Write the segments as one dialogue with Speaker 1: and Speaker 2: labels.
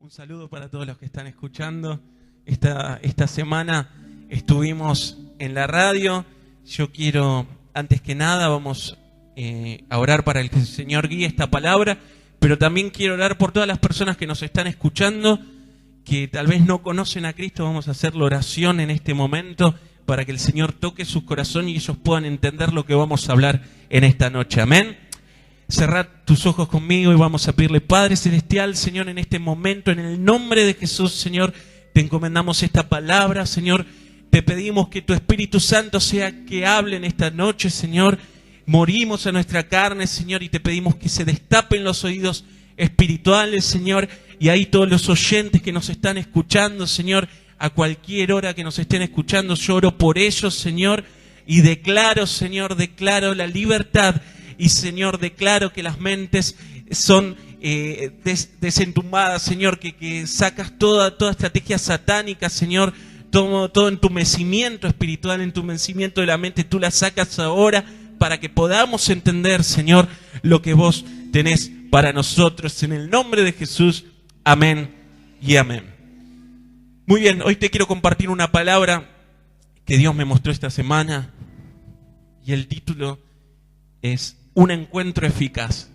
Speaker 1: Un saludo para todos los que están escuchando. Esta semana estuvimos en la radio. Yo quiero, antes que nada, vamos a orar para que el Señor guíe esta palabra, pero también quiero orar por todas las personas que nos están escuchando, que tal vez no conocen a Cristo. Vamos a hacer la oración en este momento para que el Señor toque su corazón y ellos puedan entender lo que vamos a hablar en esta noche. Amén. Cerrad tus ojos conmigo y vamos a pedirle: Padre Celestial, Señor, en este momento, en el nombre de Jesús, Señor, te encomendamos esta palabra, Señor. Te pedimos que tu Espíritu Santo sea que hable en esta noche, Señor. Morimos a nuestra carne, Señor, y te pedimos que se destapen los oídos espirituales, Señor. Y ahí todos los oyentes que nos están escuchando, Señor, a cualquier hora que nos estén escuchando, yo oro por ellos, Señor, y declaro, Señor, declaro la libertad. Y, Señor, declaro que las mentes son desentumbadas, Señor, que sacas toda estrategia satánica, Señor, todo entumecimiento espiritual, entumecimiento de la mente, tú la sacas ahora para que podamos entender, Señor, lo que vos tenés para nosotros. En el nombre de Jesús, amén y amén. Muy bien, hoy te quiero compartir una palabra que Dios me mostró esta semana y el título es un encuentro eficaz.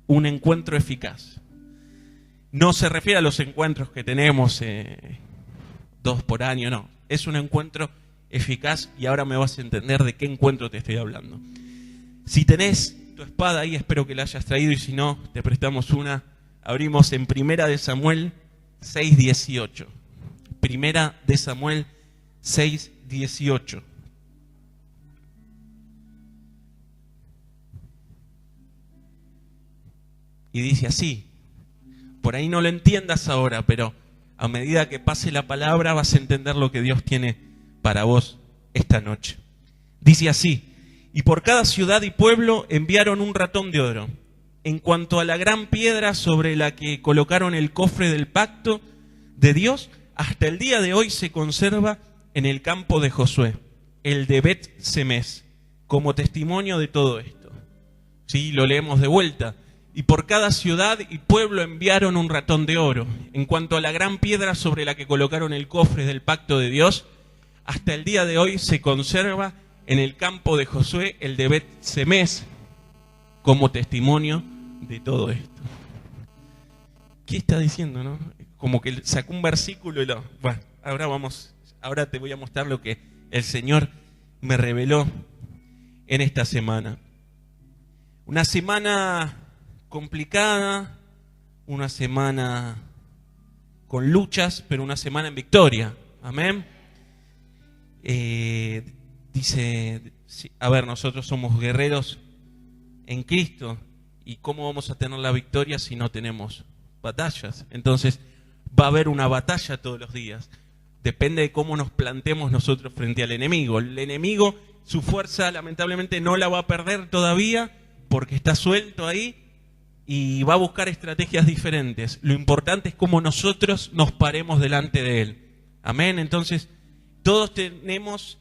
Speaker 1: Un encuentro eficaz. No se refiere a los encuentros que tenemos 2 por año, no. Es un encuentro eficaz y ahora me vas a entender de qué encuentro te estoy hablando. Si tenés tu espada ahí, espero que la hayas traído, y si no, te prestamos una. Abrimos en 1 de Samuel 6:18. 1 de Samuel 6:18. Y dice así, por ahí no lo entiendas ahora, pero a medida que pase la palabra vas a entender lo que Dios tiene para vos esta noche. Dice así: y por cada ciudad y pueblo enviaron un ratón de oro. En cuanto a la gran piedra sobre la que colocaron el cofre del pacto de Dios, hasta el día de hoy se conserva en el campo de Josué, el de Bet-Semes, como testimonio de todo esto. Sí, lo leemos de vuelta. Y por cada ciudad y pueblo enviaron un ratón de oro. En cuanto a la gran piedra sobre la que colocaron el cofre del pacto de Dios, hasta el día de hoy se conserva en el campo de Josué, el de Bet-Semes, como testimonio de todo esto. ¿Qué está diciendo, no? Como que sacó un versículo y lo... Bueno, ahora te voy a mostrar lo que el Señor me reveló en esta semana. Una semana complicada, una semana con luchas, pero una semana en victoria. Amén. Dice, a ver, nosotros somos guerreros en Cristo, y ¿cómo vamos a tener la victoria si no tenemos batallas? Entonces va a haber una batalla todos los días. Depende de cómo nos plantemos nosotros frente al enemigo. El enemigo, su fuerza lamentablemente no la va a perder todavía porque está suelto ahí y va a buscar estrategias diferentes. Lo importante es cómo nosotros nos paremos delante de él. Amén. Entonces todos tenemos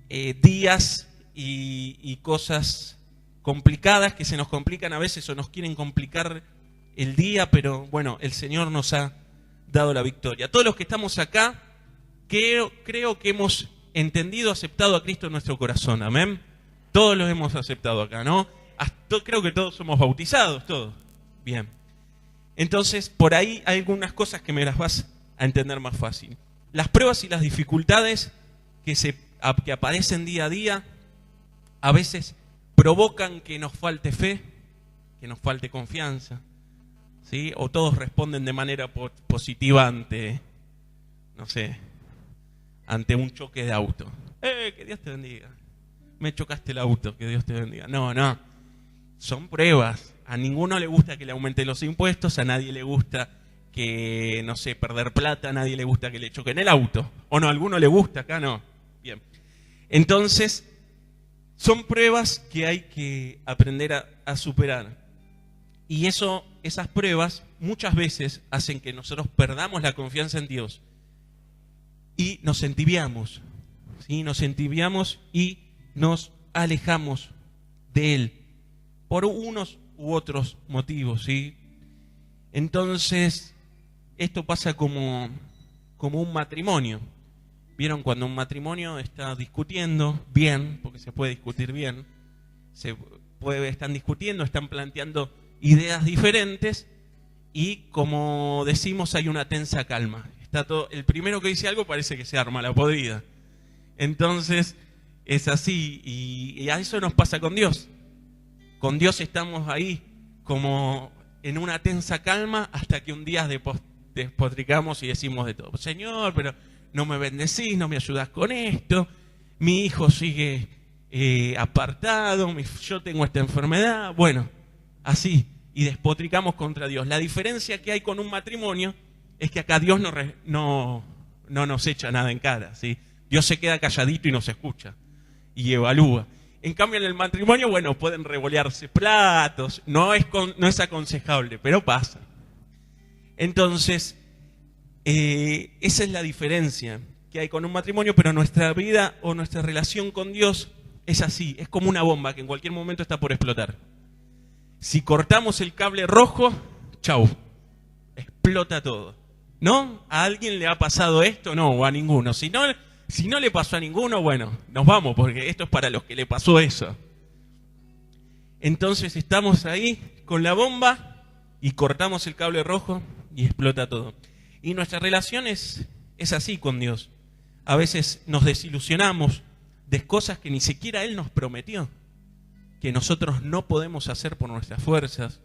Speaker 1: días y cosas complicadas que se nos complican a veces o nos quieren complicar el día, pero bueno, el Señor nos ha dado la victoria. Todos los que estamos acá, creo que hemos entendido, aceptado a Cristo en nuestro corazón. Amén. Todos los hemos aceptado acá, ¿no? Creo que todos somos bautizados, todos. Bien. Entonces, por ahí hay algunas cosas que me las vas a entender más fácil. Las pruebas y las dificultades que aparecen día a día, a veces provocan que nos falte fe, que nos falte confianza, ¿sí? O todos responden de manera positiva ante un choque de auto. Que Dios te bendiga. Me chocaste el auto, que Dios te bendiga. No. Son pruebas. A ninguno le gusta que le aumenten los impuestos, a nadie le gusta que, perder plata, a nadie le gusta que le choquen el auto. ¿O no? ¿A alguno le gusta? Acá no. Bien. Entonces, son pruebas que hay que aprender a superar. Y esas pruebas muchas veces hacen que nosotros perdamos la confianza en Dios y nos entibiamos. ¿Sí? Nos entibiamos y nos alejamos de Él por unos u otros motivos, ¿sí? Entonces, esto pasa como un matrimonio. ¿Vieron cuando un matrimonio está discutiendo bien, porque se puede discutir bien, están discutiendo, están planteando ideas diferentes y, como decimos, hay una tensa calma. El primero que dice algo parece que se arma la podrida. Entonces es así, y a eso nos pasa con Dios. Con Dios estamos ahí como en una tensa calma hasta que un día despotricamos y decimos de todo. Señor, pero no me bendecís, no me ayudás con esto, mi hijo sigue apartado, yo tengo esta enfermedad, bueno, así, y despotricamos contra Dios. La diferencia que hay con un matrimonio es que acá Dios no nos echa nada en cara, ¿sí? Dios se queda calladito y nos escucha y evalúa. En cambio, en el matrimonio, bueno, pueden revolearse platos, no es aconsejable, pero pasa. Entonces, esa es la diferencia que hay con un matrimonio, pero nuestra vida o nuestra relación con Dios es así, es como una bomba que en cualquier momento está por explotar. Si cortamos el cable rojo, chau, explota todo. ¿No? ¿A alguien le ha pasado esto? No, o a ninguno. Si no le pasó a ninguno, bueno, nos vamos, porque esto es para los que le pasó eso. Entonces estamos ahí con la bomba y cortamos el cable rojo y explota todo. Y nuestra relación es así con Dios. A veces nos desilusionamos de cosas que ni siquiera Él nos prometió, que nosotros no podemos hacer por nuestras fuerzas.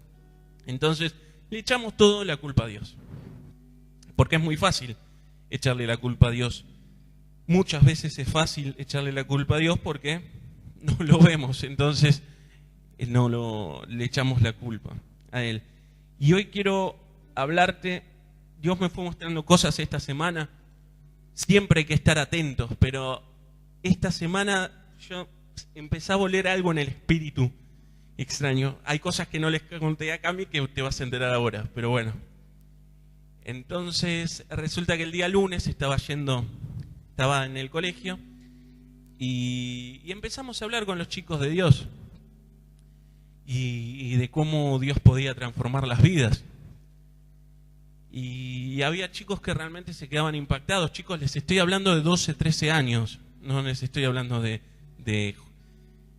Speaker 1: Entonces le echamos toda la culpa a Dios. Porque es muy fácil echarle la culpa a Dios. Muchas veces es fácil echarle la culpa a Dios porque no lo vemos, entonces le echamos la culpa a Él. Y hoy quiero hablarte, Dios me fue mostrando cosas esta semana, siempre hay que estar atentos, pero esta semana yo empecé a oler algo en el espíritu extraño. Hay cosas que no les conté a Cami que te vas a enterar ahora, pero bueno. Entonces resulta que el día lunes estaba en el colegio y empezamos a hablar con los chicos de Dios y de cómo Dios podía transformar las vidas. Y había chicos que realmente se quedaban impactados. Chicos, les estoy hablando de 12, 13 años, no les estoy hablando de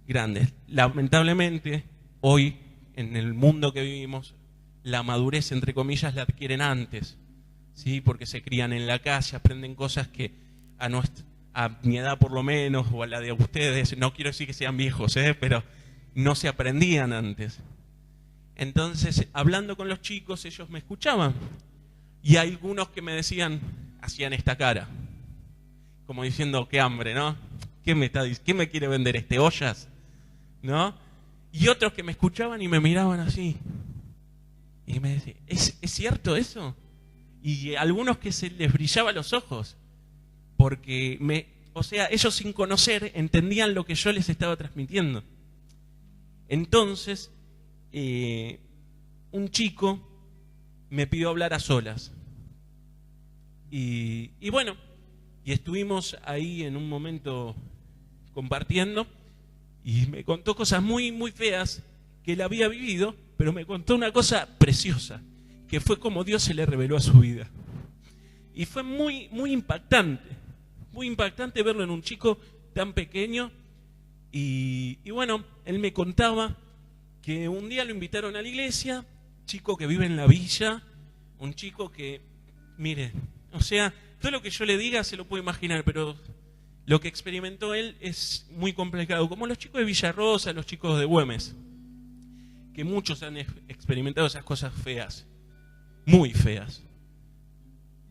Speaker 1: grandes. Lamentablemente, hoy, en el mundo que vivimos, la madurez, entre comillas, la adquieren antes, ¿sí? Porque se crían en la calle, aprenden cosas que a mi edad por lo menos, o a la de ustedes, no quiero decir que sean viejos, pero no se aprendían antes. Entonces, hablando con los chicos, ellos me escuchaban. Y hay algunos que me decían, hacían esta cara, como diciendo, qué hambre, ¿no? ¿Qué me quiere vender ollas? ¿No? Y otros que me escuchaban y me miraban así. Y me decían, ¿es cierto eso? Y algunos que se les brillaban los ojos. Porque ellos sin conocer entendían lo que yo les estaba transmitiendo. Entonces, un chico me pidió hablar a solas. Y bueno, y estuvimos ahí en un momento compartiendo y me contó cosas muy, muy feas que él había vivido, pero me contó una cosa preciosa, que fue como Dios se le reveló a su vida. Y fue muy, muy impactante verlo en un chico tan pequeño. Y bueno, él me contaba que un día lo invitaron a la iglesia, chico que vive en la villa, un chico que, mire, todo lo que yo le diga se lo puede imaginar, pero lo que experimentó él es muy complicado, como los chicos de Villarrosa, los chicos de Güemes, que muchos han experimentado esas cosas feas, muy feas,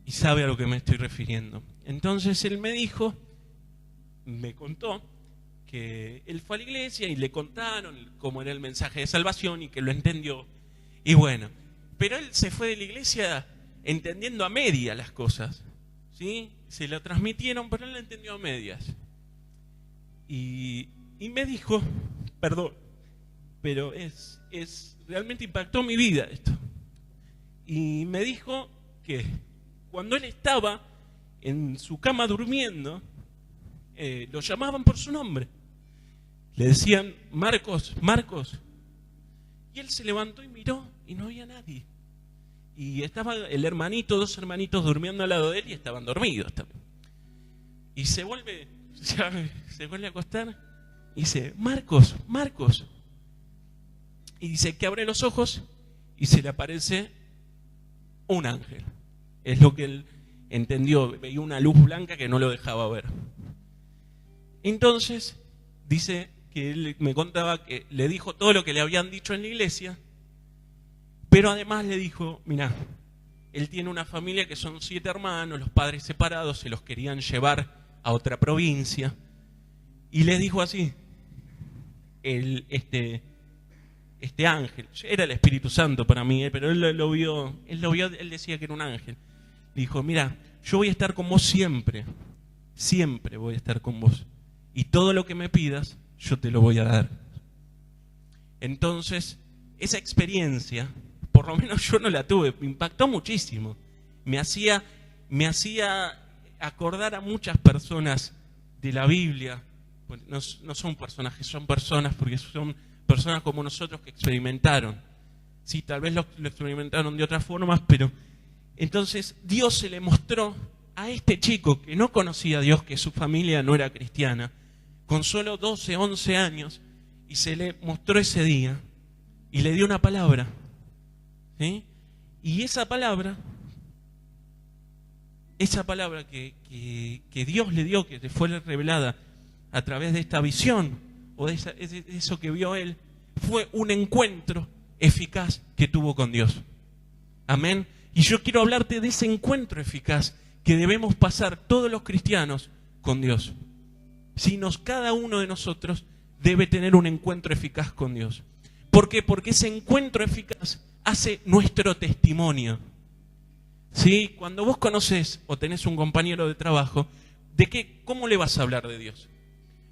Speaker 1: y sabe a lo que me estoy refiriendo. Entonces él me contó que él fue a la iglesia y le contaron cómo era el mensaje de salvación y que lo entendió. Y bueno, pero él se fue de la iglesia entendiendo a media las cosas, ¿sí? Se lo transmitieron, pero él lo entendió a medias. Y me dijo, perdón, pero realmente impactó mi vida esto. Y me dijo que cuando él estaba en su cama durmiendo, lo llamaban por su nombre. Le decían, Marcos, Marcos. Y él se levantó y miró y no había nadie. Y estaba el hermanito, 2 hermanitos durmiendo al lado de él y estaban dormidos también. Y se vuelve a acostar y dice, Marcos, Marcos. Y dice que abre los ojos y se le aparece un ángel. Es lo que él entendió, veía una luz blanca que no lo dejaba ver. Entonces, dice que él me contaba que le dijo todo lo que le habían dicho en la iglesia, pero además le dijo, mirá, él tiene una familia que son 7 hermanos, los padres separados, se los querían llevar a otra provincia, y les dijo así, este ángel, era el Espíritu Santo para mí, pero él lo vio, él decía que era un ángel. Dijo, mira, yo voy a estar con vos siempre, siempre voy a estar con vos. Y todo lo que me pidas, yo te lo voy a dar. Entonces, esa experiencia, por lo menos yo no la tuve, me impactó muchísimo. Me hacía acordar a muchas personas de la Biblia. No son personajes, son personas, porque son personas como nosotros que experimentaron. Sí, tal vez lo experimentaron de otras formas, pero entonces Dios se le mostró a este chico que no conocía a Dios, que su familia no era cristiana, con solo 12, 11 años, y se le mostró ese día y le dio una palabra, ¿sí? Y esa palabra que Dios le dio, que le fue revelada a través de esta visión o de eso que vio él, fue un encuentro eficaz que tuvo con Dios. Amén. Y yo quiero hablarte de ese encuentro eficaz que debemos pasar todos los cristianos con Dios. Cada uno de nosotros debe tener un encuentro eficaz con Dios. ¿Por qué? Porque ese encuentro eficaz hace nuestro testimonio. ¿Sí? Cuando vos conocés o tenés un compañero de trabajo, ¿cómo le vas a hablar de Dios?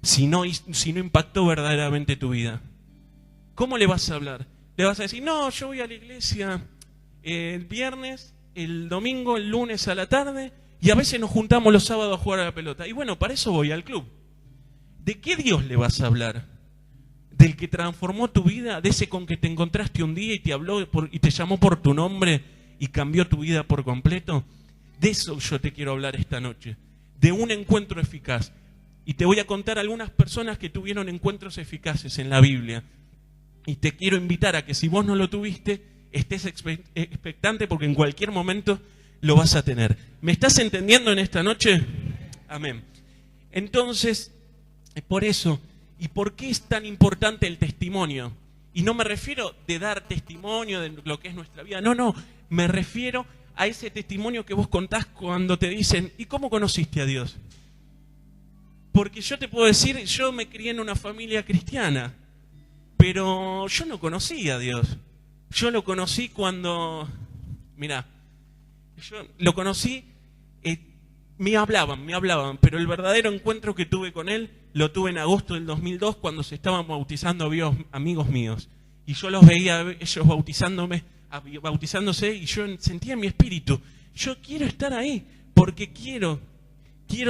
Speaker 1: Si no impactó verdaderamente tu vida. ¿Cómo le vas a hablar? Le vas a decir, no, yo voy a la iglesia el viernes, el domingo, el lunes a la tarde, y a veces nos juntamos los sábados a jugar a la pelota. Y bueno, para eso voy al club. ¿De qué Dios le vas a hablar? ¿Del que transformó tu vida? ¿De ese con que te encontraste un día y te habló y te llamó por tu nombre y cambió tu vida por completo? De eso yo te quiero hablar esta noche. De un encuentro eficaz. Y te voy a contar algunas personas que tuvieron encuentros eficaces en la Biblia. Y te quiero invitar a que si vos no lo tuviste, estés expectante porque en cualquier momento lo vas a tener. ¿Me estás entendiendo en esta noche? Amén. Entonces, por eso, ¿y por qué es tan importante el testimonio? Y no me refiero de dar testimonio de lo que es nuestra vida. No, me refiero a ese testimonio que vos contás cuando te dicen, ¿y cómo conociste a Dios? Porque yo te puedo decir, yo me crié en una familia cristiana, pero yo no conocía a Dios. Yo lo conocí cuando, mirá, yo lo conocí, me hablaban, pero el verdadero encuentro que tuve con él lo tuve en agosto del 2002 cuando se estaban bautizando amigos míos. Y yo los veía ellos bautizándose y yo sentía en mi espíritu, yo quiero estar ahí porque quiero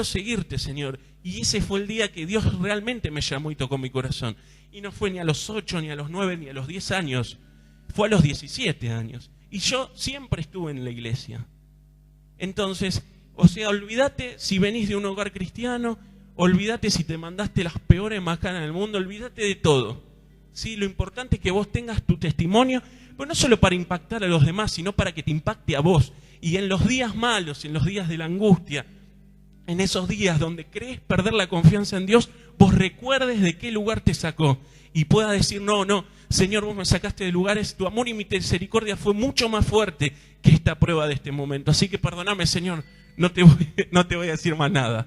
Speaker 1: seguirte, Señor. Y ese fue el día que Dios realmente me llamó y tocó mi corazón. Y no fue ni a los 8, ni a los 9, ni a los 10 años. Fue a los 17 años. Y yo siempre estuve en la iglesia. Entonces, olvídate si venís de un hogar cristiano, olvídate si te mandaste las peores macanas del mundo, olvídate de todo. ¿Sí? Lo importante es que vos tengas tu testimonio, pero no solo para impactar a los demás, sino para que te impacte a vos. Y en los días malos, en los días de la angustia, en esos días donde crees perder la confianza en Dios, vos recuerdes de qué lugar te sacó y puedas decir, no, Señor, vos me sacaste de lugares, tu amor y mi misericordia fue mucho más fuerte que esta prueba de este momento. Así que perdóname, Señor, no te voy a decir más nada.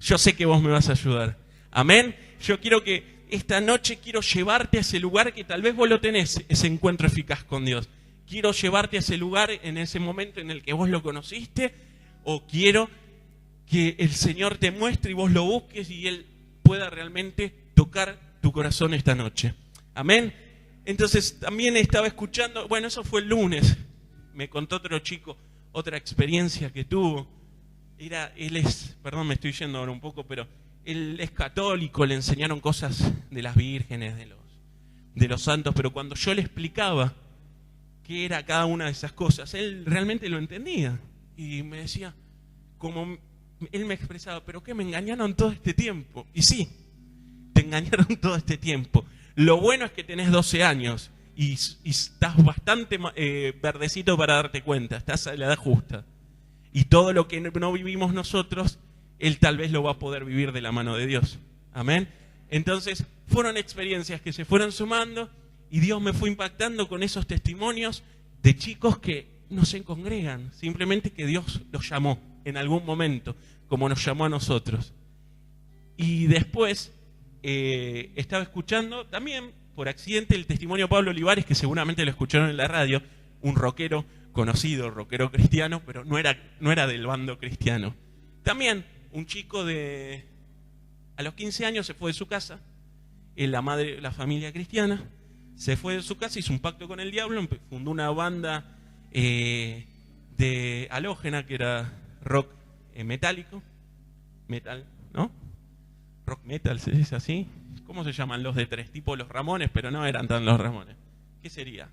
Speaker 1: Yo sé que vos me vas a ayudar. Amén. Yo quiero que esta noche quiero llevarte a ese lugar que tal vez vos lo tenés, ese encuentro eficaz con Dios. Quiero llevarte a ese lugar en ese momento en el que vos lo conociste, o quiero que el Señor te muestre y vos lo busques y Él pueda realmente tocar tu corazón esta noche. Amén. Entonces también estaba escuchando, bueno, eso fue el lunes, me contó otro chico, otra experiencia que tuvo. Perdón, me estoy yendo ahora un poco, pero él es católico, le enseñaron cosas de las vírgenes, de los santos, pero cuando yo le explicaba qué era cada una de esas cosas. Él realmente lo entendía. Y me decía, como él me expresaba, ¿pero qué? Me engañaron todo este tiempo. Y sí, te engañaron todo este tiempo. Lo bueno es que tenés 12 años y estás bastante verdecito para darte cuenta. Estás a la edad justa. Y todo lo que no vivimos nosotros, él tal vez lo va a poder vivir de la mano de Dios. Amén. Entonces, fueron experiencias que se fueron sumando y Dios me fue impactando con esos testimonios de chicos que no se congregan, simplemente que Dios los llamó en algún momento, como nos llamó a nosotros. Y después estaba escuchando también por accidente el testimonio de Pablo Olivares, que seguramente lo escucharon en la radio, un rockero conocido, rockero cristiano, pero no era del bando cristiano. También un chico a los 15 años se fue de su casa, la familia cristiana, se fue de su casa, hizo un pacto con el diablo, fundó una banda de halógena que era rock metálico, metal, ¿no? Rock metal, ¿se dice así? ¿Cómo se llaman los de tres? Tipo los Ramones, pero no eran tan los Ramones. ¿Qué sería?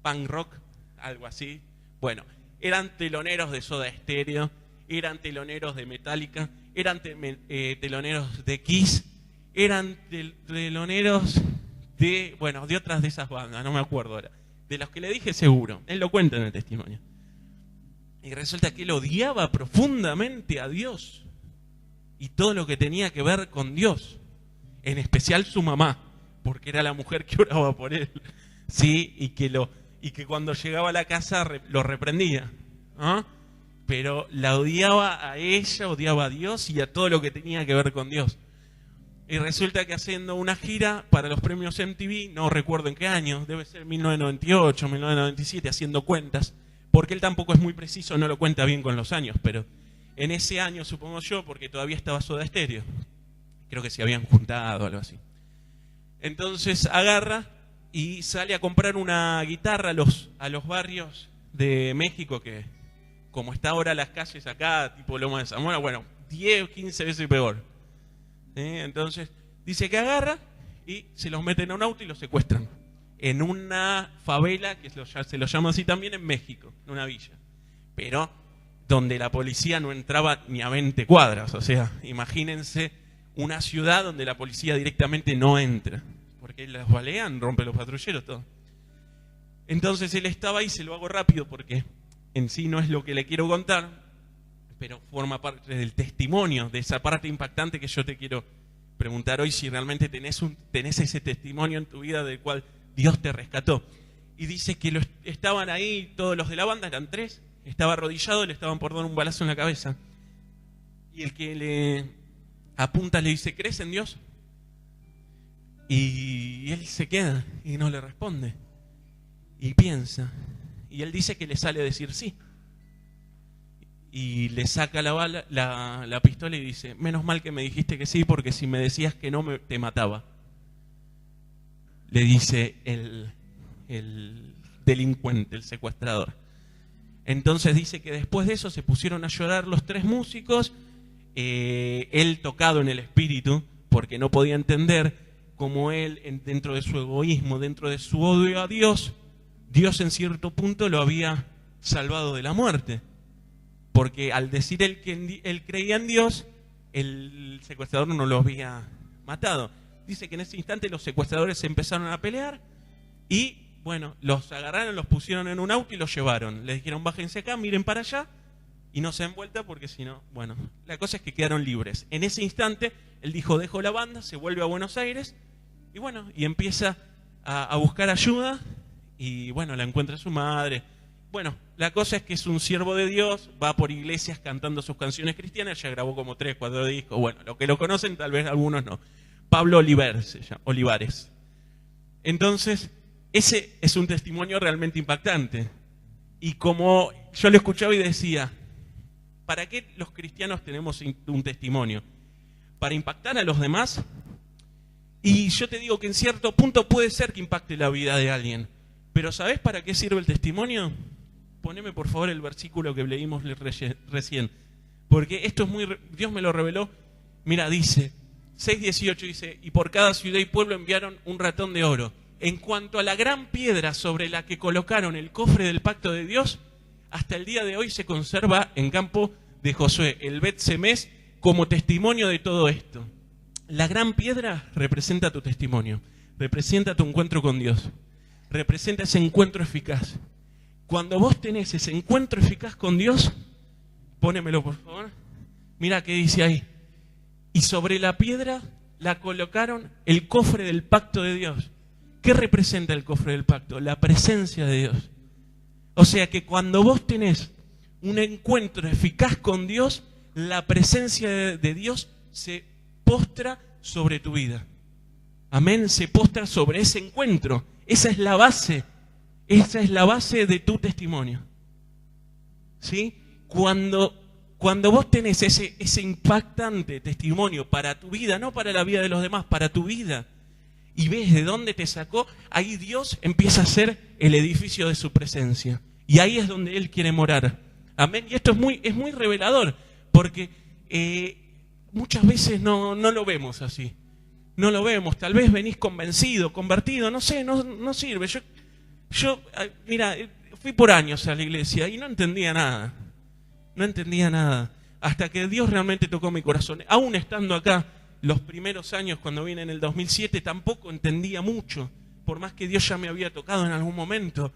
Speaker 1: Punk rock, algo así. Bueno, eran teloneros de Soda Stereo, eran teloneros de Metallica, eran teloneros de Kiss, eran teloneros de otras de esas bandas, no me acuerdo ahora. De los que le dije seguro, él lo cuenta en el testimonio. Y resulta que él odiaba profundamente a Dios y todo lo que tenía que ver con Dios, en especial su mamá, porque era la mujer que oraba por él, ¿sí? Y que cuando llegaba a la casa lo reprendía, ¿no? Pero la odiaba a ella, odiaba a Dios y a todo lo que tenía que ver con Dios. Y resulta que haciendo una gira para los premios MTV, no recuerdo en qué año, debe ser 1998, 1997, haciendo cuentas, porque él tampoco es muy preciso, no lo cuenta bien con los años, pero en ese año, supongo yo, porque todavía estaba Soda Stereo, creo que se habían juntado o algo así. Entonces agarra y sale a comprar una guitarra a los barrios de México, que como está ahora las calles acá, tipo Loma de Zamora, bueno, 10 o 15 veces peor. Entonces dice que agarra y se los meten en un auto y los secuestran en una favela que se lo llama así también en México, en una villa, pero donde la policía no entraba ni a 20 cuadras. O sea, imagínense una ciudad donde la policía directamente no entra, porque los balean, rompe los patrulleros, todo. Entonces él estaba ahí, se lo hago rápido porque en sí no es lo que le quiero contar, pero forma parte del testimonio, de esa parte impactante que yo te quiero preguntar hoy, si realmente tenés ese testimonio en tu vida del cual Dios te rescató. Y dice que estaban ahí todos los de la banda, eran 3, estaba arrodillado, le estaban por dar un balazo en la cabeza. Y el que le apunta le dice, ¿crees en Dios? Y él se queda y no le responde. Y piensa. Y él dice que le sale a decir sí. Y le saca la pistola y dice, menos mal que me dijiste que sí, porque si me decías que no, te mataba. Le dice el delincuente, el secuestrador. Entonces dice que después de eso se pusieron a llorar los 3 músicos, él tocado en el espíritu, porque no podía entender cómo él, dentro de su egoísmo, dentro de su odio a Dios, Dios en cierto punto lo había salvado de la muerte. Porque al decir él que él creía en Dios, el secuestrador no lo había matado. Dice que en ese instante los secuestradores se empezaron a pelear y, bueno, los agarraron, los pusieron en un auto y los llevaron. Les dijeron, bájense acá, miren para allá y no se den vuelta porque si no, bueno, la cosa es que quedaron libres. En ese instante, él dijo, dejo la banda, se vuelve a Buenos Aires y, bueno, y empieza a buscar ayuda y, bueno, la encuentra su madre. Bueno, la cosa es que es un siervo de Dios, va por iglesias cantando sus canciones cristianas, ya grabó como 3, 4 discos, bueno, los que lo conocen tal vez algunos no. Pablo Olivares. Entonces, ese es un testimonio realmente impactante. Y como yo lo escuchaba y decía, ¿para qué los cristianos tenemos un testimonio? ¿Para impactar a los demás? Y yo te digo que en cierto punto puede ser que impacte la vida de alguien. Pero ¿sabés para qué sirve el testimonio? Poneme por favor el versículo que leímos recién. Porque esto es Dios me lo reveló. Mira, dice, 6:18 dice, y por cada ciudad y pueblo enviaron un ratón de oro. En cuanto a la gran piedra sobre la que colocaron el cofre del pacto de Dios, hasta el día de hoy se conserva en campo de Josué, el Bet Semes, como testimonio de todo esto. La gran piedra representa tu testimonio, representa tu encuentro con Dios, representa ese encuentro eficaz. Cuando vos tenés ese encuentro eficaz con Dios, pónemelo por favor, mira qué dice ahí. Y sobre la piedra la colocaron el cofre del pacto de Dios. ¿Qué representa el cofre del pacto? La presencia de Dios. O sea que cuando vos tenés un encuentro eficaz con Dios, la presencia de Dios se postra sobre tu vida. Amén, se postra sobre ese encuentro. Esa es la base de tu testimonio. ¿Sí? Cuando vos tenés ese impactante testimonio para tu vida, no para la vida de los demás, para tu vida, y ves de dónde te sacó, ahí Dios empieza a ser el edificio de su presencia. Y ahí es donde Él quiere morar. Amén. Y esto es muy revelador, porque muchas veces no lo vemos así. No lo vemos. Tal vez venís convencido, convertido, no sé, no sirve. Mira, fui por años a la iglesia y no entendía nada. No entendía nada. Hasta que Dios realmente tocó mi corazón. Aún estando acá, los primeros años, cuando vine en el 2007, tampoco entendía mucho. Por más que Dios ya me había tocado en algún momento.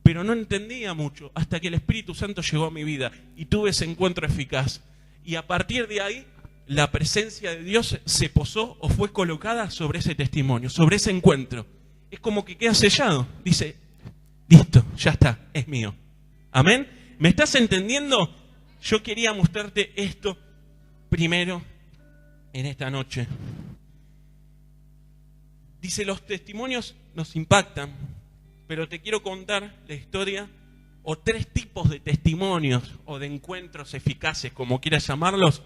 Speaker 1: Pero no entendía mucho. Hasta que el Espíritu Santo llegó a mi vida. Y tuve ese encuentro eficaz. Y a partir de ahí, la presencia de Dios se posó o fue colocada sobre ese testimonio, sobre ese encuentro. Es como que queda sellado. Dice, listo, ya está, es mío. Amén. ¿Me estás entendiendo? Yo quería mostrarte esto primero en esta noche. Dice, los testimonios nos impactan, pero te quiero contar la historia o 3 tipos de testimonios o de encuentros eficaces, como quieras llamarlos,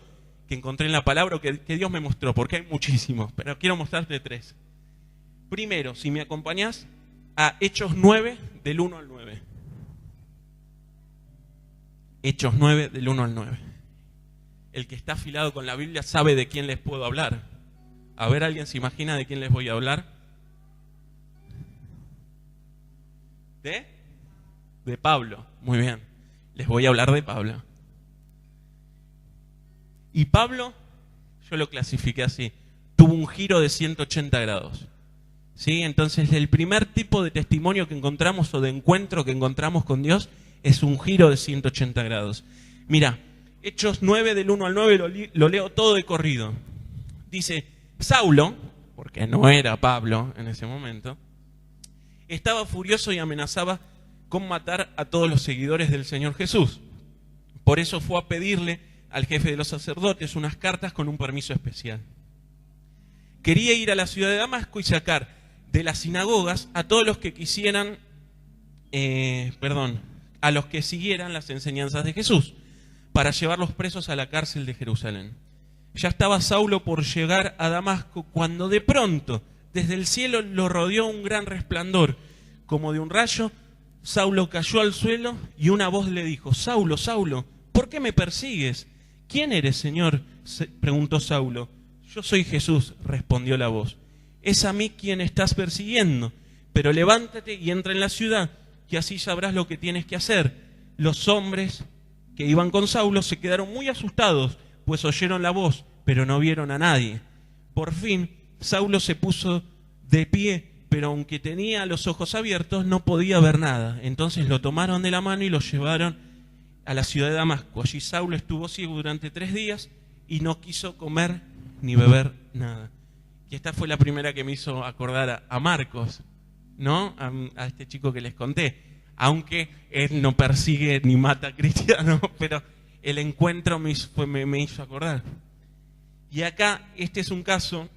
Speaker 1: que encontré en la palabra o que Dios me mostró, porque hay muchísimos, pero quiero mostrarte 3. Primero, si me acompañás a Hechos 9, del 1 al 9. Hechos 9, del 1 al 9. El que está afilado con la Biblia sabe de quién les puedo hablar. A ver, ¿alguien se imagina de quién les voy a hablar? De Pablo. Muy bien. Les voy a hablar de Pablo. Y Pablo, yo lo clasifiqué así, tuvo un giro de 180 grados. ¿Sí? Entonces, el primer tipo de testimonio que encontramos o de encuentro que encontramos con Dios es un giro de 180 grados. Mira, Hechos 9 del 1 al 9 lo leo todo de corrido. Dice, Saulo, porque no era Pablo en ese momento, estaba furioso y amenazaba con matar a todos los seguidores del Señor Jesús. Por eso fue a pedirle al jefe de los sacerdotes unas cartas con un permiso especial. Quería ir a la ciudad de Damasco y sacar de las sinagogas a todos los que quisieran, a los que siguieran las enseñanzas de Jesús, para llevarlos presos a la cárcel de Jerusalén. Ya estaba Saulo por llegar a Damasco cuando de pronto, desde el cielo, lo rodeó un gran resplandor, como de un rayo. Saulo cayó al suelo y una voz le dijo, Saulo, Saulo, ¿por qué me persigues? ¿Quién eres, Señor?, preguntó Saulo. Yo soy Jesús, respondió la voz. Es a mí quien estás persiguiendo, pero levántate y entra en la ciudad, que así sabrás lo que tienes que hacer. Los hombres que iban con Saulo se quedaron muy asustados, pues oyeron la voz, pero no vieron a nadie. Por fin, Saulo se puso de pie, pero aunque tenía los ojos abiertos, no podía ver nada. Entonces lo tomaron de la mano y lo llevaron a la ciudad de Damasco. Allí Saulo estuvo ciego durante 3 días y no quiso comer ni beber nada. Y esta fue la primera que me hizo acordar a Marcos, ¿no? A este chico que les conté. Aunque él no persigue ni mata a cristianos, pero el encuentro me hizo acordar. Y acá, este es un caso,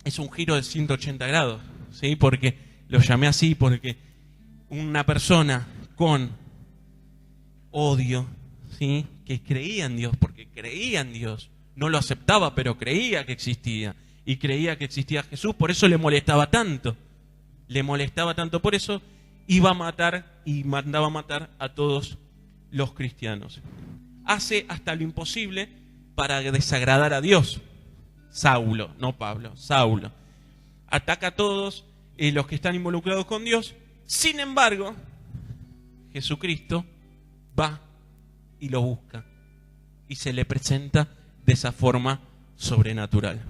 Speaker 1: es un giro de 180 grados, ¿sí? Porque lo llamé así, porque una persona con odio, ¿sí?, que creía en Dios, porque creía en Dios, no lo aceptaba, pero creía que existía, y creía que existía Jesús, por eso le molestaba tanto, por eso iba a matar y mandaba a matar a todos los cristianos. Hace hasta lo imposible para desagradar a Dios. Saulo, no Pablo, Saulo. Ataca a todos, los que están involucrados con Dios. Sin embargo, Jesucristo va y lo busca y se le presenta de esa forma sobrenatural.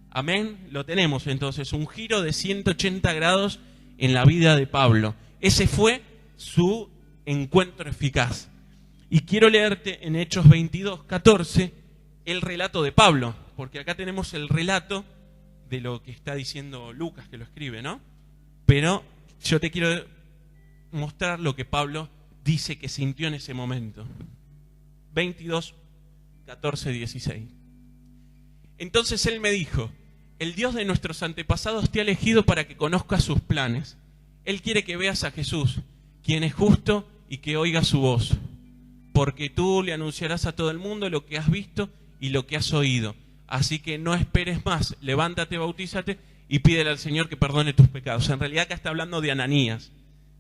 Speaker 1: Amén. Lo tenemos entonces, un giro de 180 grados en la vida de Pablo. Ese fue su encuentro eficaz. Y quiero leerte en Hechos 22:14 el relato de Pablo, porque acá tenemos el relato de lo que está diciendo Lucas, que lo escribe, ¿no? Pero yo te quiero mostrar lo que Pablo dice que sintió en ese momento. 22:14-16. Entonces él me dijo: el Dios de nuestros antepasados te ha elegido para que conozcas sus planes. Él quiere que veas a Jesús, quien es justo, y que oigas su voz. Porque tú le anunciarás a todo el mundo lo que has visto y lo que has oído. Así que no esperes más, levántate, bautízate y pídele al Señor que perdone tus pecados. En realidad acá está hablando de Ananías,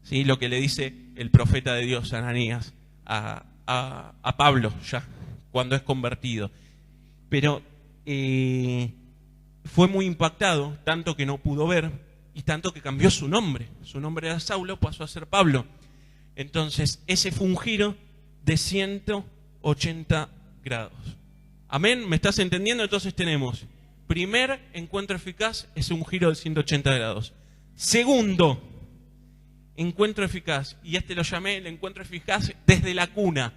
Speaker 1: ¿sí? Lo que le dice el profeta de Dios, Ananías, a Pablo ya, cuando es convertido. Pero fue muy impactado, tanto que no pudo ver y tanto que cambió su nombre. Su nombre era Saulo, pasó a ser Pablo. Entonces, ese fue un giro de 180 grados. Amén, ¿me estás entendiendo? Entonces tenemos, primer encuentro eficaz es un giro de 180 grados. Segundo encuentro eficaz, y este lo llamé el encuentro eficaz desde la cuna,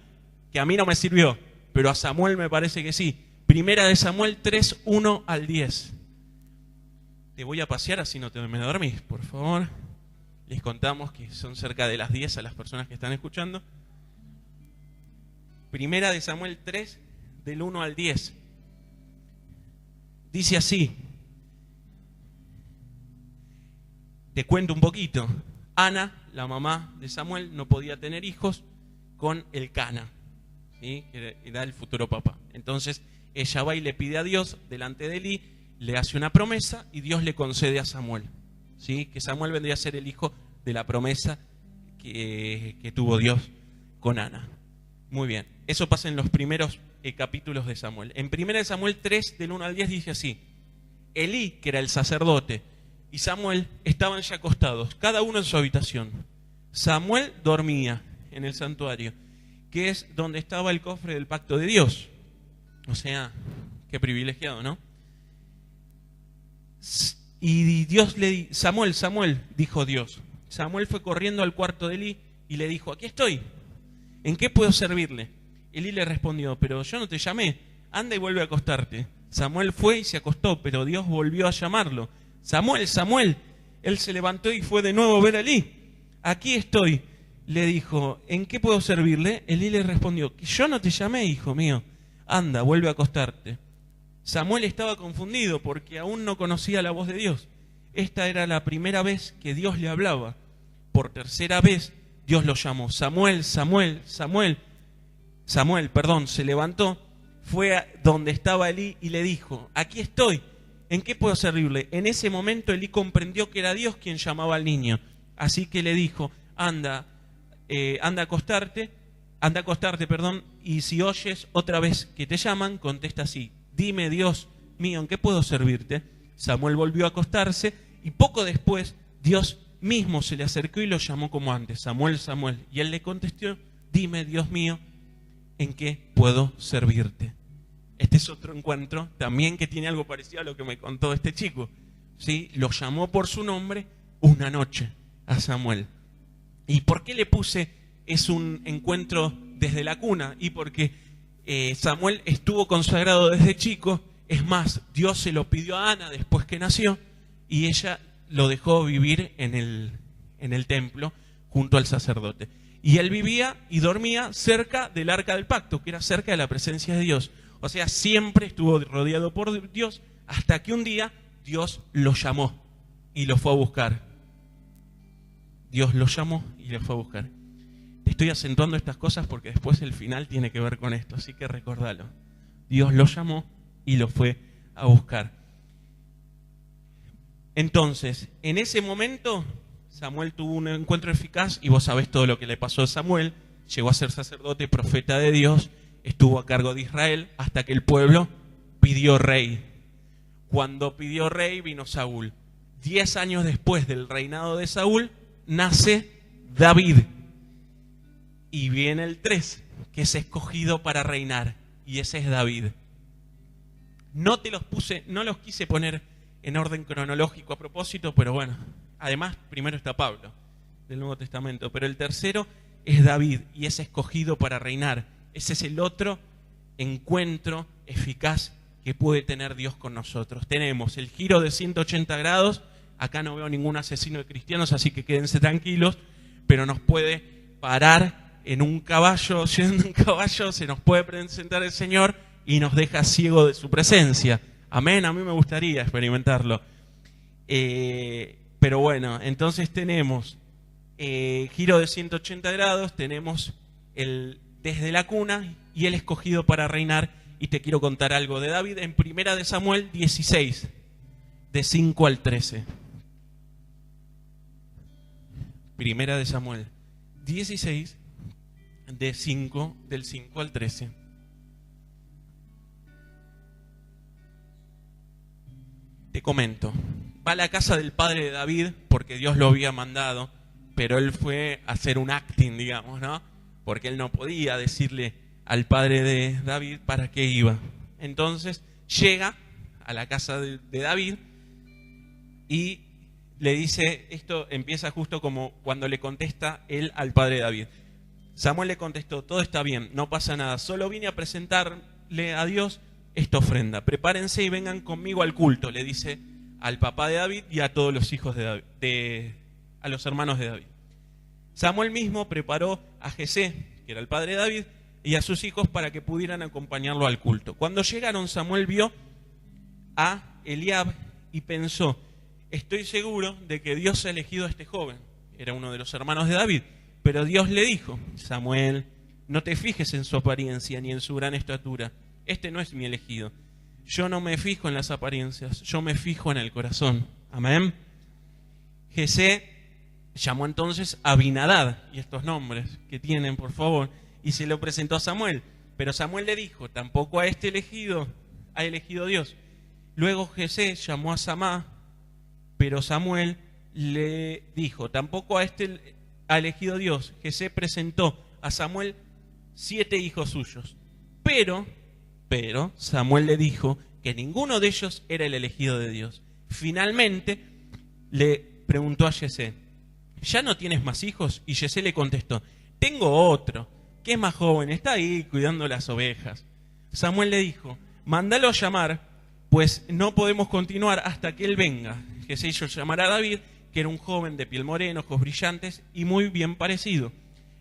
Speaker 1: que a mí no me sirvió, pero a Samuel me parece que sí. Primera de Samuel 3:1-10. Te voy a pasear así no te me dormís, por favor. Les contamos que son cerca de las 10 a las personas que están escuchando. Primera de Samuel 3, del 1 al 10. Dice así. Te cuento un poquito. Ana, la mamá de Samuel, no podía tener hijos con Elcana, ¿sí? Que era el futuro papá. Entonces ella va y le pide a Dios delante de Elí, le hace una promesa y Dios le concede a Samuel, ¿sí? Que Samuel vendría a ser el hijo de la promesa que tuvo Dios con Ana. Muy bien, eso pasa en los primeros capítulos de Samuel. En 1 Samuel 3, del 1 al 10 dice así: Elí, que era el sacerdote, y Samuel estaban ya acostados, cada uno en su habitación. Samuel dormía en el santuario, que es donde estaba el cofre del pacto de Dios. O sea, qué privilegiado, ¿no? Y Dios Samuel, dijo Dios. Samuel fue corriendo al cuarto de Elí y le dijo: aquí estoy, ¿en qué puedo servirle? Elí le respondió: pero yo no te llamé, anda y vuelve a acostarte. Samuel fue y se acostó, pero Dios volvió a llamarlo: Samuel, Samuel. Él se levantó y fue de nuevo a ver a Elí. Aquí estoy, le dijo: ¿en qué puedo servirle? Elí le respondió: que yo no te llamé, hijo mío, anda, vuelve a acostarte. Samuel estaba confundido porque aún no conocía la voz de Dios. Esta era la primera vez que Dios le hablaba. Por tercera vez Dios lo llamó: Samuel, Samuel, Samuel. Samuel, se levantó, fue a donde estaba Elí y le dijo: aquí estoy, ¿en qué puedo servirle? En ese momento Elí comprendió que era Dios quien llamaba al niño. Así que le dijo: anda a acostarte, y si oyes otra vez que te llaman, contesta así: dime, Dios mío, ¿en qué puedo servirte? Samuel volvió a acostarse y poco después Dios mismo se le acercó y lo llamó como antes: Samuel, Samuel. Y él le contestó: dime, Dios mío, ¿en qué puedo servirte? Este es otro encuentro también que tiene algo parecido a lo que me contó este chico, ¿sí? Lo llamó por su nombre una noche a Samuel. ¿Y por qué le puse es un encuentro desde la cuna? Y porque Samuel estuvo consagrado desde chico. Es más, Dios se lo pidió a Ana después que nació y ella lo dejó vivir en el templo junto al sacerdote. Y él vivía y dormía cerca del arca del pacto, que era cerca de la presencia de Dios. O sea, siempre estuvo rodeado por Dios hasta que un día Dios lo llamó y lo fue a buscar. Dios lo llamó y lo fue a buscar. Te estoy acentuando estas cosas porque después el final tiene que ver con esto, así que recordalo. Dios lo llamó y lo fue a buscar. Entonces, en ese momento, Samuel tuvo un encuentro eficaz y vos sabés todo lo que le pasó a Samuel. Llegó a ser sacerdote, profeta de Dios, estuvo a cargo de Israel hasta que el pueblo pidió rey. Cuando pidió rey vino Saúl. 10 años después del reinado de Saúl, nace David. Y viene el 3, que es escogido para reinar, y ese es David. No los quise poner en orden cronológico a propósito, pero bueno, además primero está Pablo, del Nuevo Testamento, pero el tercero es David, y es escogido para reinar. Ese es el otro encuentro eficaz que puede tener Dios con nosotros. Tenemos el giro de 180 grados, acá no veo ningún asesino de cristianos, así que quédense tranquilos, pero nos puede parar en un caballo, yendo en caballo, se nos puede presentar el Señor y nos deja ciego de su presencia. Amén, a mí me gustaría experimentarlo. Pero bueno, entonces tenemos giro de 180 grados, tenemos el desde la cuna y el escogido para reinar. Y te quiero contar algo de David en 1 de Samuel 16, de 5 al 13. 1 de Samuel 16, del 5 al 13. Te comento. Va a la casa del padre de David porque Dios lo había mandado, pero él fue a hacer un acting, digamos, ¿no? Porque él no podía decirle al padre de David para qué iba. Entonces llega a la casa de David y le dice, esto empieza justo como cuando le contesta él al padre de David. Samuel le contestó, todo está bien, no pasa nada, solo vine a presentarle a Dios esta ofrenda. Prepárense y vengan conmigo al culto, le dice al papá de David y a todos los hijos de David, a los hermanos de David. Samuel mismo preparó a Jesé, que era el padre de David, y a sus hijos para que pudieran acompañarlo al culto. Cuando llegaron, Samuel vio a Eliab y pensó, estoy seguro de que Dios ha elegido a este joven. Era uno de los hermanos de David. Pero Dios le dijo, Samuel, no te fijes en su apariencia ni en su gran estatura. Este no es mi elegido. Yo no me fijo en las apariencias, yo me fijo en el corazón. Amén. Jesé llamó entonces a Abinadab, y estos nombres que tienen, por favor, y se lo presentó a Samuel. Pero Samuel le dijo, tampoco a este elegido ha elegido Dios. Luego Jesé llamó a Samá, pero Samuel le dijo, tampoco a este ha elegido Dios. Jesé presentó a Samuel 7 hijos suyos. Pero Samuel le dijo que ninguno de ellos era el elegido de Dios. Finalmente le preguntó a Jesé, ¿ya no tienes más hijos? Y Jesé le contestó, tengo otro, que es más joven, está ahí cuidando las ovejas. Samuel le dijo, mándalo a llamar, pues no podemos continuar hasta que él venga. Jesé hizo llamar a David, que era un joven de piel morena, ojos brillantes y muy bien parecido.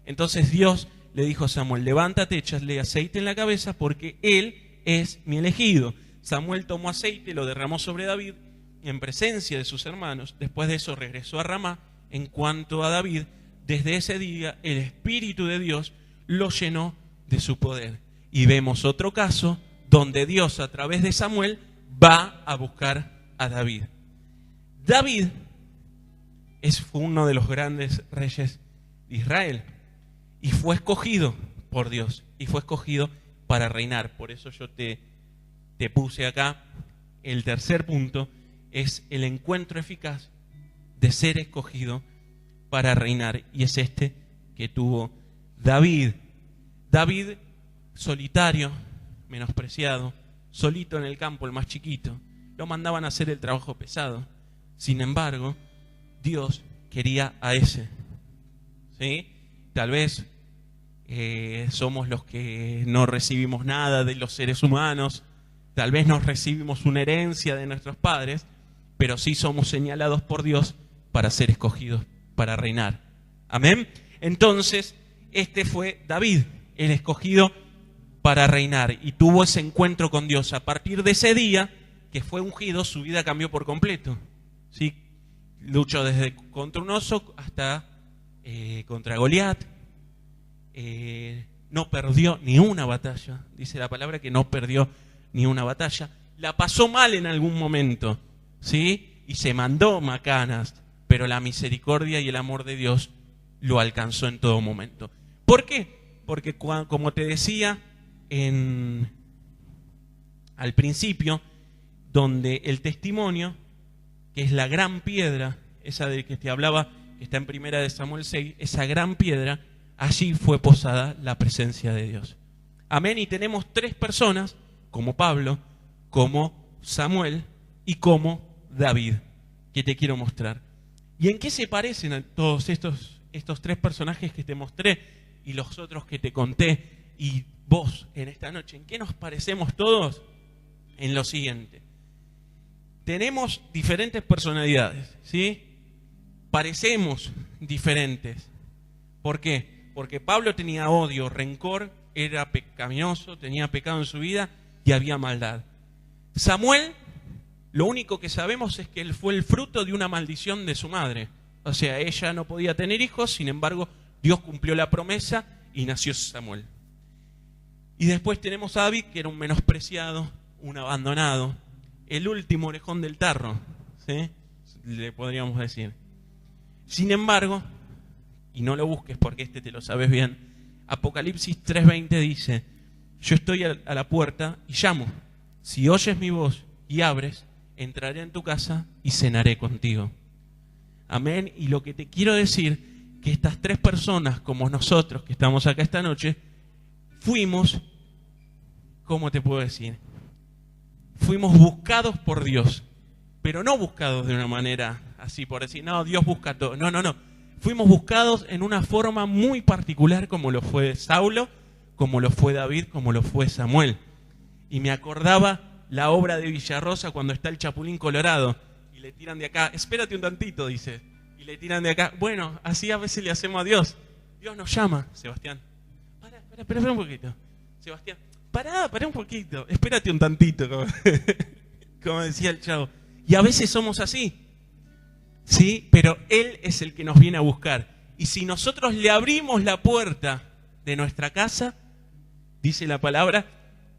Speaker 1: Entonces Dios le dijo a Samuel, levántate, échale aceite en la cabeza, porque él es mi elegido. Samuel tomó aceite, lo derramó sobre David en presencia de sus hermanos. Después de eso regresó a Ramá. En cuanto a David, desde ese día el Espíritu de Dios lo llenó de su poder. Y vemos otro caso donde Dios, a través de Samuel, va a buscar a David. David fue uno de los grandes reyes de Israel y fue escogido por Dios y fue escogido para reinar. Por eso yo te puse acá el tercer punto, es el encuentro eficaz de ser escogido para reinar, y es este que tuvo David. David, solitario, menospreciado, solito en el campo, el más chiquito, lo mandaban a hacer el trabajo pesado. Sin embargo, Dios quería a ese, ¿sí? Tal vez somos los que no recibimos nada de los seres humanos, tal vez no recibimos una herencia de nuestros padres, pero sí somos señalados por Dios para ser escogidos, para reinar. Amén. Entonces, este fue David, el escogido para reinar, y tuvo ese encuentro con Dios. A partir de ese día que fue ungido, su vida cambió por completo, ¿sí? Luchó desde contra un oso hasta contra Goliat. No perdió ni una batalla. Dice la palabra que no perdió ni una batalla. La pasó mal en algún momento, ¿sí? Y se mandó macanas, pero la misericordia y el amor de Dios lo alcanzó en todo momento. ¿Por qué? Porque como te decía al principio, donde el testimonio que es la gran piedra, esa de que te hablaba, que está en 1 Samuel 6, esa gran piedra, allí fue posada la presencia de Dios. Amén. Y tenemos 3 personas, como Pablo, como Samuel y como David, que te quiero mostrar. ¿Y en qué se parecen a todos estos 3 personajes que te mostré y los otros que te conté y vos en esta noche? ¿En qué nos parecemos todos? En lo siguiente. Tenemos diferentes personalidades, ¿sí? Parecemos diferentes. ¿Por qué? Porque Pablo tenía odio, rencor, era pecaminoso, tenía pecado en su vida y había maldad. Samuel, lo único que sabemos es que él fue el fruto de una maldición de su madre. O sea, ella no podía tener hijos, sin embargo, Dios cumplió la promesa y nació Samuel. Y después tenemos a David, que era un menospreciado, un abandonado, el último orejón del tarro, ¿sí? Le podríamos decir. Sin embargo, y no lo busques porque te lo sabes bien, Apocalipsis 3:20 dice: yo estoy a la puerta y llamo. Si oyes mi voz y abres, entraré en tu casa y cenaré contigo. Amén. Y lo que te quiero decir, que estas 3 personas, como nosotros que estamos acá esta noche, fuimos, ¿cómo te puedo decir? Fuimos buscados por Dios, pero no buscados de una manera así por decir, no, Dios busca todo. No. Fuimos buscados en una forma muy particular, como lo fue Saulo, como lo fue David, como lo fue Samuel. Y me acordaba la obra de Villarrosa cuando está el Chapulín Colorado y le tiran de acá, espérate un tantito, dice, y le tiran de acá. Bueno, así a veces le hacemos a Dios. Dios nos llama, Sebastián. Espera un poquito. Sebastián, pará un poquito, espérate un tantito, como decía el chavo. Y a veces somos así, ¿sí? Pero Él es el que nos viene a buscar. Y si nosotros le abrimos la puerta de nuestra casa, dice la palabra,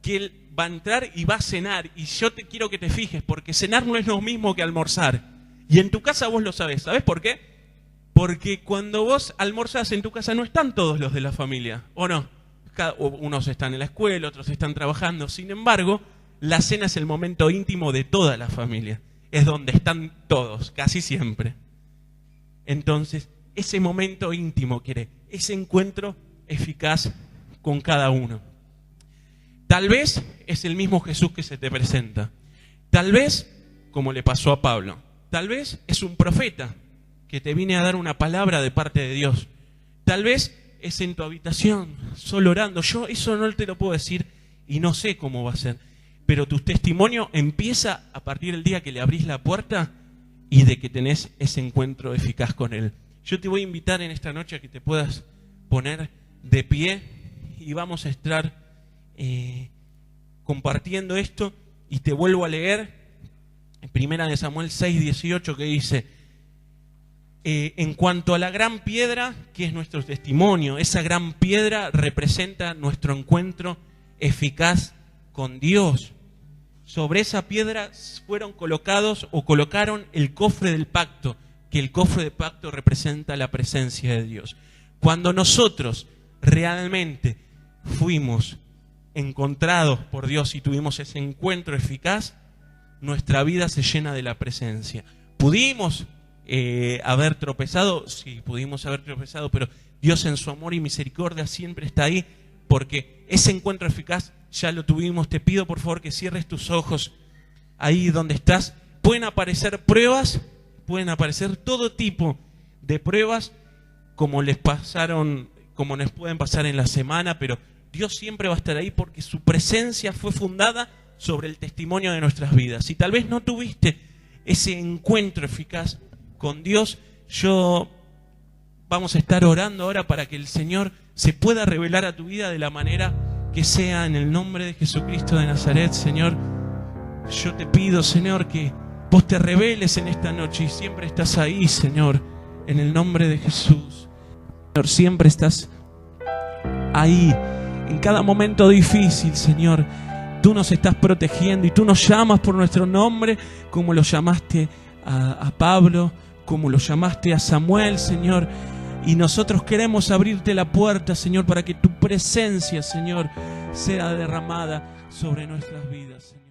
Speaker 1: que Él va a entrar y va a cenar. Y yo te quiero que te fijes, porque cenar no es lo mismo que almorzar. Y en tu casa vos lo sabés. ¿Sabés por qué? Porque cuando vos almorzás en tu casa no están todos los de la familia, ¿o no? Unos están en la escuela, otros están trabajando. Sin embargo, la cena es el momento íntimo de toda la familia. Es donde están todos, casi siempre. Entonces, ese momento íntimo quiere, ese encuentro eficaz con cada uno. Tal vez es el mismo Jesús que se te presenta. Tal vez, como le pasó a Pablo, tal vez es un profeta que te viene a dar una palabra de parte de Dios. Tal vez es en tu habitación, solo orando. Yo eso no te lo puedo decir y no sé cómo va a ser. Pero tu testimonio empieza a partir del día que le abrís la puerta y de que tenés ese encuentro eficaz con Él. Yo te voy a invitar en esta noche a que te puedas poner de pie y vamos a estar compartiendo esto. Y te vuelvo a leer en 1 Samuel 6:18 que dice: en cuanto a la gran piedra, que es nuestro testimonio, esa gran piedra representa nuestro encuentro eficaz con Dios. Sobre esa piedra fueron colocaron el cofre del pacto, que el cofre del pacto representa la presencia de Dios. Cuando nosotros realmente fuimos encontrados por Dios y tuvimos ese encuentro eficaz, nuestra vida se llena de la presencia. ¿Pudimos haber tropezado? Sí, pudimos haber tropezado, pero Dios en su amor y misericordia siempre está ahí, porque ese encuentro eficaz ya lo tuvimos. Te pido por favor que cierres tus ojos ahí donde estás. Pueden aparecer pruebas, pueden aparecer todo tipo de pruebas, como les pasaron, como nos pueden pasar en la semana, pero Dios siempre va a estar ahí porque su presencia fue fundada sobre el testimonio de nuestras vidas. Si tal vez no tuviste ese encuentro eficaz con Dios, vamos a estar orando ahora para que el Señor se pueda revelar a tu vida de la manera que sea, en el nombre de Jesucristo de Nazaret. Señor, yo te pido, Señor, que vos te reveles en esta noche y siempre estás ahí, Señor, en el nombre de Jesús. Señor, siempre estás ahí, en cada momento difícil, Señor. Tú nos estás protegiendo y tú nos llamas por nuestro nombre, como lo llamaste a Pablo, como lo llamaste a Samuel, Señor. Y nosotros queremos abrirte la puerta, Señor, para que tu presencia, Señor, sea derramada sobre nuestras vidas, Señor.